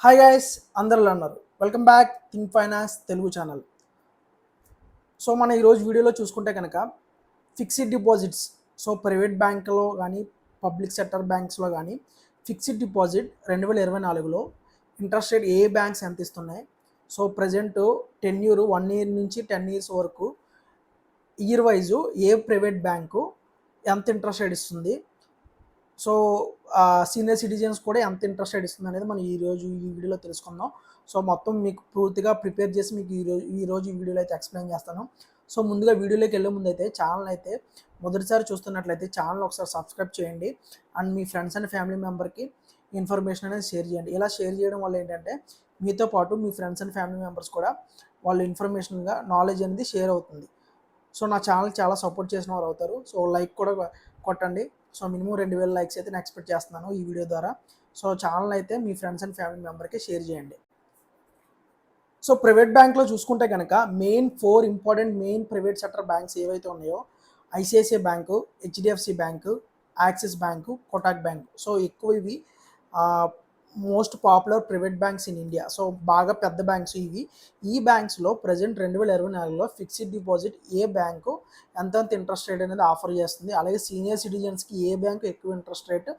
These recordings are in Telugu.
హాయ్ గైస్, అందరు అన్నారు. Welcome back think finance Telugu channel. So మనం ఈరోజు వీడియోలో చూసుకుంటే కనుక ఫిక్స్డ్ డిపాజిట్స్, సో ప్రైవేట్ బ్యాంకులో కానీ పబ్లిక్ సెక్టర్ బ్యాంక్స్లో కానీ ఫిక్స్డ్ డిపాజిట్ 2024లో ఇంట్రెస్ట్ రేట్ ఏ బ్యాంక్స్ ఎంత ఇస్తున్నాయి, సో ప్రజెంట్ టెన్యూర్ 1 year నుంచి 10 years వరకు ఇయర్ వైజు ఏ ప్రైవేట్ బ్యాంకు ఎంత ఇంట్రెస్ట్ రేట్ ఇస్తుంది, సో సీనియర్ సిటిజన్స్ కూడా ఎంత ఇంట్రెస్ట్ రేట్ ఇస్తుంది అనేది మనం ఈరోజు ఈ వీడియోలో తెలుసుకుందాం. సో మొత్తం మీకు పూర్తిగా ప్రిపేర్ చేసి మీకు ఈరోజు ఈ వీడియోలో అయితే ఎక్స్ప్లెయిన్ చేస్తాను. సో ముందుగా వీడియోలోకి వెళ్ళే ముందు అయితే ఛానల్ అయితే మొదటిసారి చూస్తున్నట్లయితే ఛానల్ ఒకసారి సబ్స్క్రైబ్ చేయండి అండ్ మీ ఫ్రెండ్స్ అండ్ ఫ్యామిలీ మెంబర్కి ఇన్ఫర్మేషన్ అనేది షేర్ చేయండి. ఇలా షేర్ చేయడం వల్ల ఏంటంటే మీతో పాటు మీ ఫ్రెండ్స్ అండ్ ఫ్యామిలీ మెంబర్స్ కూడా వాళ్ళ ఇన్ఫర్మేషన్గా నాలెడ్జ్ అనేది షేర్ అవుతుంది. సో నా ఛానల్ చాలా సపోర్ట్ చేసిన వారు అవుతారు. సో లైక్ కూడా కొట్టండి. సో మినిమం 2000 లైక్స్ అయితే నేను ఎక్స్పెక్ట్ చేస్తున్నాను ఈ వీడియో ద్వారా. సో ఛానల్ అయితే మీ ఫ్రెండ్స్ అండ్ ఫ్యామిలీ మెంబర్కి షేర్ చేయండి. సో ప్రైవేట్ బ్యాంక్లో చూసుకుంటే కనుక main important private sector banks ఏవైతే ఉన్నాయో ICICI bank, HDFC bank, axis bank, Kotak bank. So ఎక్కువ ఇవి most popular private banks in India. So బాగా పెద్ద బ్యాంక్స్ ఇవి. ఈ బ్యాంక్స్లో ప్రజెంట్ 2024లో ఫిక్స్డ్ డిపాజిట్ ఏ బ్యాంకు ఎంత ఇంట్రెస్ట్ రేట్ అనేది ఆఫర్ చేస్తుంది, అలాగే సీనియర్ సిటిజన్స్కి ఏ బ్యాంకు ఎక్కువ ఇంట్రెస్ట్ రేట్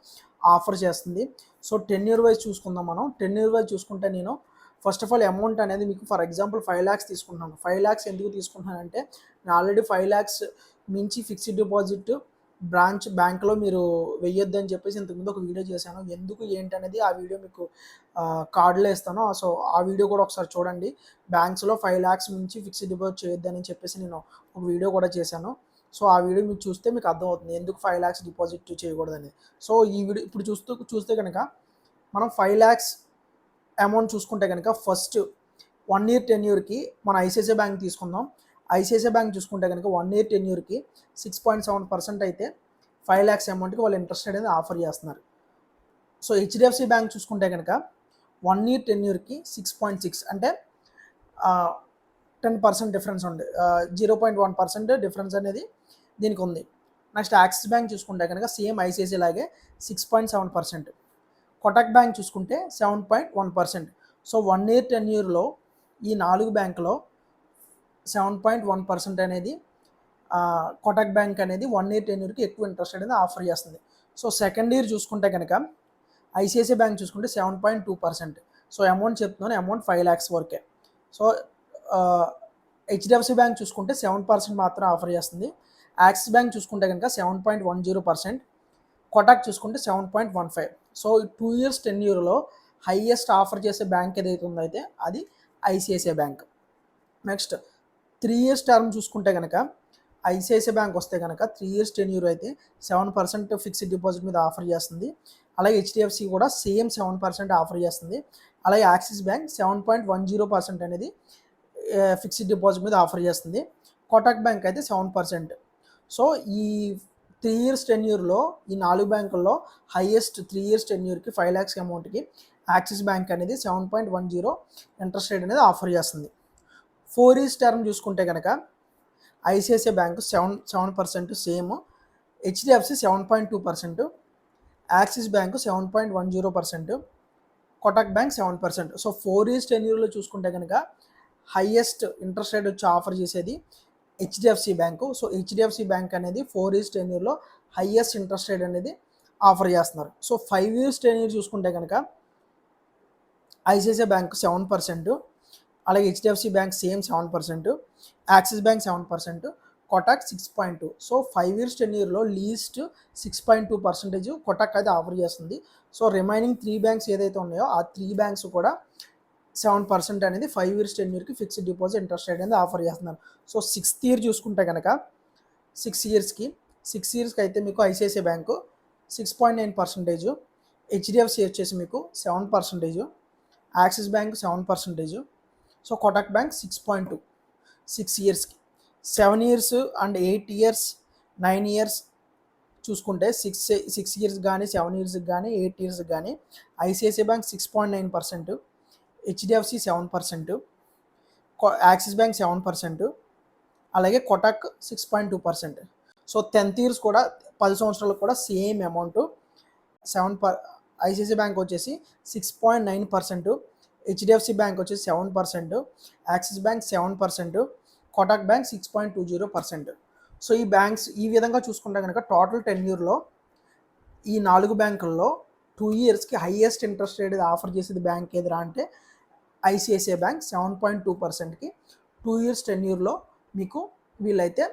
ఆఫర్ చేస్తుంది. సో 10 year వైజ్ చూసుకుందాం. మనం 10 year వైజ్ చూసుకుంటే నేను ఫస్ట్ ఆఫ్ ఆల్ అమౌంట్ అనేది మీకు ఫర్ ఎగ్జాంపుల్ 5 lakhs తీసుకుంటున్నాను. 5 lakhs ఎందుకు తీసుకుంటున్నానంటే నేను ఆల్రెడీ 5 lakhs మించి ఫిక్స్డ్ డిపాజిట్ బ్యాంక్లో మీరు వెయ్యొద్దని చెప్పేసి ఇంతకుముందు ఒక వీడియో చేశాను. ఎందుకు ఏంటి అనేది ఆ వీడియో మీకు కార్డులో ఇస్తాను. సో ఆ వీడియో కూడా ఒకసారి చూడండి. బ్యాంక్స్లో 5 lakhs మించి ఫిక్స్డ్ డిపాజిట్ చేయొద్దని చెప్పేసి నేను ఒక వీడియో కూడా చేశాను. సో ఆ వీడియో మీకు చూస్తే మీకు అర్థమవుతుంది ఎందుకు 5 lakhs డిపాజిట్ చేయకూడదని. సో ఈ వీడియో ఇప్పుడు చూస్తే కనుక మనం 5 lakhs అమౌంట్ చూసుకుంటే కనుక ఫస్ట్ 1 year టెన్యూర్కి మన ఐసిఐసిఐ బ్యాంక్ తీసుకుందాం. ఐసిఐసిఐ బ్యాంక్ చూసుకుంటే కనుక 1 year టెన్యూర్కి 6.7% అయితే 5 lakhs అమౌంట్కి వాళ్ళు ఇంట్రెస్ట్ అనేది ఆఫర్ చేస్తున్నారు. సో హెచ్డిఎఫ్సి బ్యాంక్ చూసుకుంటే కనుక 1 year టెన్యూర్కి 6.6 అంటే 10% డిఫరెన్స్ ఉంది. 0.1% డిఫరెన్స్ అనేది దీనికి ఉంది. నెక్స్ట్ యాక్సిస్ బ్యాంక్ చూసుకుంటే కనుక సేమ్ ఐసిఐసిఐ లాగే 6.7%. కోటక్ బ్యాంక్ చూసుకుంటే 7.1%. సో 1 year టెన్యూర్లో ఈ 4 బ్యాంకులో 7.1% అనేది కోటక్ బ్యాంక్ అనేది 1 year టెన్యూర్కి ఎక్కువ ఇంట్రెస్ట్ అనేది ఆఫర్ చేస్తుంది. సో సెకండ్ ఇయర్ చూసుకుంటే కనుక ఐసిఐసిఐ బ్యాంక్ చూసుకుంటే 7.2%. సో అమౌంట్ చెప్తున్నాను, అమౌంట్ 5 lakhs వరకే. సో హెచ్డిఎఫ్సి బ్యాంక్ చూసుకుంటే 7% మాత్రం ఆఫర్ చేస్తుంది. యాక్సిస్ బ్యాంక్ చూసుకుంటే కనుక 7.10%. కోటాక్ చూసుకుంటే 7.15. సో 2 years టెన్యూర్లో హైయెస్ట్ ఆఫర్ చేసే బ్యాంక్ ఏదైతే ఉందో అయితే అది ICICI bank. Next 3 years term చూసుకుంటే కనుక ఐసిఐసిఐ బ్యాంక్ వస్తే కనుక 3 years టెన్యూర్ అయితే 7% ఫిక్స్డ్ డిపాజిట్ మీద ఆఫర్ చేస్తుంది. అలాగే హెచ్డిఎఫ్సి కూడా సేమ్ 7% ఆఫర్ చేస్తుంది. అలాగే యాక్సిస్ బ్యాంక్ 7.10% అనేది ఫిక్స్డ్ డిపాజిట్ మీద ఆఫర్ చేస్తుంది. కోటాక్ బ్యాంక్ అయితే 7%. సో ఈ 3 years టెన్యూర్లో ఈ 4 బ్యాంకుల్లో హైయెస్ట్ 3 years టెన్యూర్కి 5 lakhs అమౌంట్కి యాక్సిస్ బ్యాంక్ అనేది 7.10 ఇంట్రెస్ట్ రేట్ అనేది ఆఫర్ చేస్తుంది. 4 years టర్మ్ చూసుకుంటే కనుక ICICI bank 7% same, HDFC 7.2%, Axis bank 7.10%, Kotak bank 7%. So 4 years టెన్యూర్లో చూసుకుంటే కనుక హైయెస్ట్ ఇంట్రెస్ట్ రేట్ వచ్చి ఆఫర్ చేసేది HDFC bank. So HDFC bank అనేది 4 years టెన్యూర్లో హైయెస్ట్ ఇంట్రెస్ట్ రేట్ అనేది ఆఫర్ చేస్తున్నారు. సో 5 years టెన్యూర్ చూసుకుంటే కనుక ఐసిఐసిఐ బ్యాంకు 7%, అలాగే HDFC bank same 7%, Axis bank 7%, Kotak 6.2. So 5 years టెన్యూర్లో లీస్ట్ 6.2% కోటాక్ అయితే ఆఫర్ చేస్తుంది. సో రిమైనింగ్ 3 బ్యాంక్స్ ఏదైతే ఉన్నాయో ఆ 3 బ్యాంక్స్ కూడా 7% అనేది 5 years టెన్యూర్కి ఫిక్స్డ్ డిపాజిట్ ఇంట్రెస్ట్ రేట్ అనేది ఆఫర్ చేస్తున్నారు. సో 6th year చూసుకుంటే కనుక 6 yearsకి అయితే మీకు ఐసిఐసిఐ బ్యాంకు 6.9%, హెచ్డిఎఫ్సి వచ్చేసి మీకు 7%, Axis bank 7%, so Kotak bank 6.2. 6 yearsకి 7 years and 8 years 9 years చూసుకుంటే 6 years కానీ 7 yearsకి కానీ 8 yearsకి కానీ ICICI bank 6.9%, HDFC 7%, Axis bank 7%, అలాగే కోటాక్ 6.2%. సో 10th years కూడా 10 సంవత్సరాలకు కూడా సేమ్ అమౌంట్ ఐసిఐసిఐ బ్యాంక్ వచ్చేసి 6.9%, హెచ్డిఎఫ్సి బ్యాంక్ వచ్చేసి 7%, Axis bank 7%, Kotak bank 6.20%. So ఈ బ్యాంక్స్ ఈ విధంగా చూసుకుంటే కనుక టోటల్ టెన్యూర్లో ఈ 4 బ్యాంకుల్లో 2 ఇయర్స్కి హైయెస్ట్ ఇంట్రెస్ట్ రేట్ ఆఫర్ చేసేది బ్యాంక్ ఏదిరా అంటే ఐసిఐసిఐ బ్యాంక్ 7.2%కి 2 ఇయర్స్ టెన్యూర్లో మీకు వీళ్ళైతే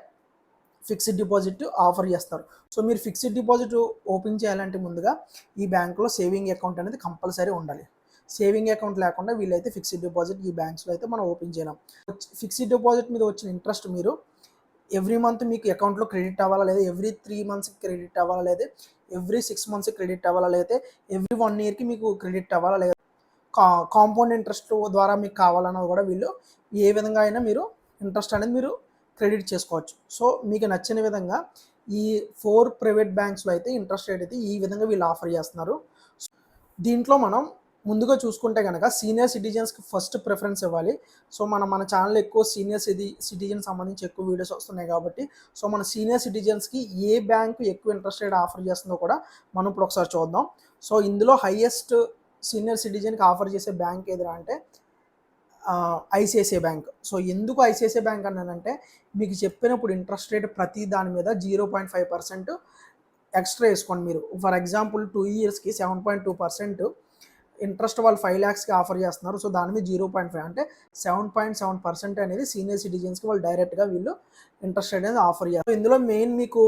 ఫిక్స్డ్ డిపాజిట్ ఆఫర్ చేస్తారు. సో మీరు ఫిక్స్డ్ డిపాజిట్ ఓపెన్ చేయాలంటే ముందుగా ఈ బ్యాంకులో సేవింగ్ అకౌంట్ అనేది కంపల్సరీ ఉండాలి. సేవింగ్ అకౌంట్ లేకుండా వీళ్ళైతే ఫిక్స్డ్ డిపాజిట్ ఈ బ్యాంక్స్లో అయితే మనం ఓపెన్ చేయలేం. ఫిక్స్డ్ డిపాజిట్ మీద వచ్చిన ఇంట్రెస్ట్ మీరు ఎవ్రీ మంత్ మీకు అకౌంట్లో క్రెడిట్ అవ్వాలా, లేదా ఎవ్రీ 3 మంత్స్కి క్రెడిట్ అవ్వాలా, లేదా ఎవ్రీ 6 మంత్స్కి క్రెడిట్ అవ్వాలా, లేదా ఎవ్రీ 1 ఇయర్కి మీకు క్రెడిట్ అవ్వాలా, లేదా కాంపౌండ్ ఇంట్రెస్ట్ ద్వారా మీకు కావాలన్నది కూడా వీళ్ళు ఏ విధంగా అయినా మీరు ఇంట్రెస్ట్ అనేది మీరు క్రెడిట్ చేసుకోవచ్చు. సో మీకు నచ్చిన విధంగా ఈ 4 ప్రైవేట్ బ్యాంక్స్లో అయితే ఇంట్రెస్ట్ రేట్ అయితే ఈ విధంగా వీళ్ళు ఆఫర్ చేస్తున్నారు. దీంట్లో మనం ముందుగా చూసుకుంటే కనుక సీనియర్ సిటిజన్స్కి ఫస్ట్ ప్రిఫరెన్స్ ఇవ్వాలి. సో మన ఛానల్ ఎక్కువ సీనియర్ సిటిజన్ సంబంధించి ఎక్కువ వీడియోస్ వస్తున్నాయి కాబట్టి సో మన సీనియర్ సిటిజన్స్కి ఏ బ్యాంకు ఎక్కువ ఇంట్రెస్ట్ రేట్ ఆఫర్ చేస్తుందో కూడా మనం ఇప్పుడు ఒకసారి చూద్దాం. సో ఇందులో హైయెస్ట్ సీనియర్ సిటిజన్కి ఆఫర్ చేసే బ్యాంక్ ఏదిరా అంటే ఐసిఐసిఐ బ్యాంక్. సో ఎందుకు ఐసిఐసిఐ బ్యాంక్ అన్నానంటే మీకు చెప్పినప్పుడు ఇంట్రెస్ట్ రేట్ ప్రతి దాని మీద 0.5% ఎక్స్ట్రా వేసుకోండి మీరు. ఫర్ ఎగ్జాంపుల్ 2 ఇయర్స్కి 7.2% ఇంట్రెస్ట్ వాళ్ళు 5 lakhsకి ఆఫర్ చేస్తున్నారు. సో దాని మీద 0.5 అంటే 7.7% అనేది సీనియర్ సిటిజన్స్కి వాళ్ళు డైరెక్ట్గా వీళ్ళు ఇంట్రెస్ట్ రేట్ అనేది ఆఫర్ చేస్తారు. ఇందులో మెయిన్ మీకు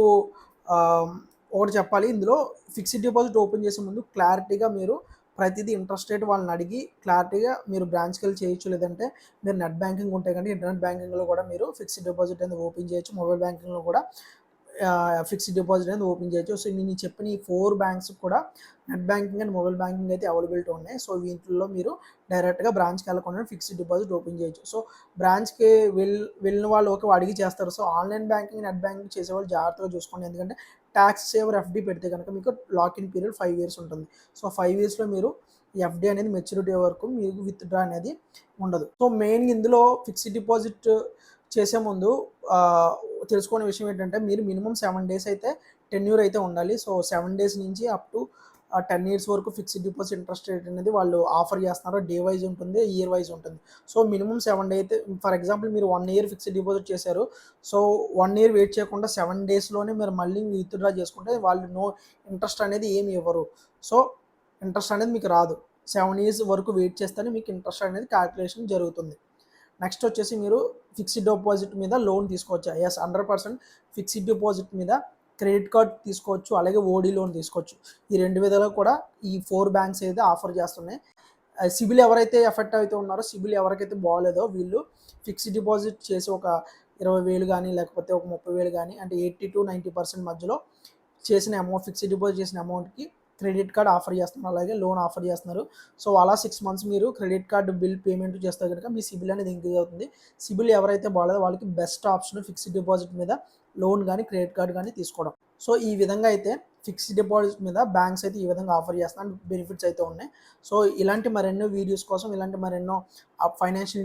ఒకటి చెప్పాలి, ఇందులో ఫిక్స్డ్ డిపాజిట్ ఓపెన్ చేసే ముందు క్లారిటీగా మీరు ప్రతిదీ ఇంట్రెస్ట్ రేట్ వాళ్ళని అడిగి క్లారిటీగా మీరు బ్రాంచ్కి వెళ్ళి చేయొచ్చు, లేదంటే మీరు నెట్ బ్యాంకింగ్ ఉంటే కానీ ఇంటర్నెట్ బ్యాంకింగ్లో కూడా మీరు ఫిక్స్డ్ డిపాజిట్ అనేది ఓపెన్ చేయొచ్చు, మొబైల్ బ్యాంకింగ్లో కూడా ఫిక్స్డ్ డిపాజిట్ అనేది ఓపెన్ చేయొచ్చు. సో నేను చెప్పిన ఈ 4 బ్యాంక్స్ కూడా net banking and mobile banking అయితే అవైలబిలిటీ ఉన్నాయి. సో వీటిల్లో మీరు డైరెక్ట్గా బ్రాంచ్కి వెళ్ళకుండా ఫిక్స్డ్ డిపాజిట్ ఓపెన్ చేయొచ్చు. సో బ్రాంచ్కి వెళ్ళిన వాళ్ళు ఒక అడిగి చేస్తారు. So online banking net banking చేసేవాళ్ళు జాగ్రత్తగా చూసుకోండి, ఎందుకంటే ట్యాక్స్ సేవర్ ఎఫ్డి పెడితే కనుక మీకు లాకిన్ పీరియడ్ 5 years ఉంటుంది. సో 5 yearsలో మీరు ఎఫ్డి అనేది మెచ్యూరిటీ వరకు మీకు విత్డ్రా అనేది ఉండదు. సో మెయిన్ ఇందులో ఫిక్స్డ్ డిపాజిట్ చేసే ముందు తెలుసుకునే విషయం ఏంటంటే మీరు మినిమం 7 days అయితే టెన్యూర్ అయితే ఉండాలి. సో 7 days నుంచి అప్ టు 10 years వరకు ఫిక్స్డ్ డిపాజిట్ ఇంట్రెస్ట్ రేట్ అనేది వాళ్ళు ఆఫర్ చేస్తున్నారు. డే వైజ్ ఉంటుంది, ఇయర్ వైజ్ ఉంటుంది. సో మినిమం 7 days అయితే ఫర్ ఎగ్జాంపుల్ మీరు 1 year ఫిక్స్డ్ డిపాజిట్ చేశారు. సో 1 year వెయిట్ చేయకుండా 7 daysలోనే మీరు మళ్ళీ విత్డ్రా చేసుకుంటే వాళ్ళు నో ఇంట్రెస్ట్ అనేది ఏమి ఇవ్వరు. సో ఇంట్రెస్ట్ అనేది మీకు రాదు. 7 years వరకు వెయిట్ చేస్తేనే మీకు ఇంట్రెస్ట్ అనేది క్యాల్కులేషన్ జరుగుతుంది. నెక్స్ట్ వచ్చేసి మీరు ఫిక్స్డ్ డిపాజిట్ మీద లోన్ తీసుకోవచ్చు. 100% ఫిక్స్డ్ డిపాజిట్ మీద క్రెడిట్ కార్డ్ తీసుకోవచ్చు, అలాగే ఓడి లోన్ తీసుకోవచ్చు. ఈ 2 విధాలు కూడా ఈ 4 బ్యాంక్స్ అయితే ఆఫర్ చేస్తున్నాయి. సిబిల్ ఎవరైతే ఎఫెక్ట్ అయితే ఉన్నారో, సిబిల్ ఎవరికైతే బాగాలేదో వీళ్ళు ఫిక్స్డ్ డిపాజిట్ చేసి ఒక 20,000 కానీ లేకపోతే ఒక 30,000 కానీ అంటే 80 to 90% మధ్యలో చేసిన అమౌంట్, ఫిక్స్డ్ డిపాజిట్ చేసిన అమౌంట్కి క్రెడిట్ కార్డ్ ఆఫర్ చేస్తున్నారు, అలాగే లోన్ ఆఫర్ చేస్తున్నారు. సో అలా 6 months మీరు క్రెడిట్ కార్డు బిల్ పేమెంట్ చేస్తే కనుక మీ సిబిల్ అనేది ఇంక్రీజ్ అవుతుంది. సిబిల్ ఎవరైతే బాగాలేదో వాళ్ళకి బెస్ట్ ఆప్షన్ ఫిక్స్డ్ డిపాజిట్ మీద లోన్ కానీ క్రెడిట్ కార్డ్ కానీ తీసుకోవడం. సో ఈ విధంగా అయితే ఫిక్స్డ్ డిపాజిట్ మీద బ్యాంక్స్ అయితే ఈ విధంగా ఆఫర్ చేస్తున్నారు, బెనిఫిట్స్ అయితే ఉన్నాయి. సో ఇలాంటి మరెన్నో వీడియోస్ కోసం, ఇలాంటి మరెన్నో ఫైనాన్షియల్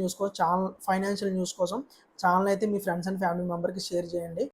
న్యూస్ కోసం ఛానల్ అయితే మీ ఫ్రెండ్స్ అండ్ ఫ్యామిలీ మెంబర్కి షేర్ చేయండి.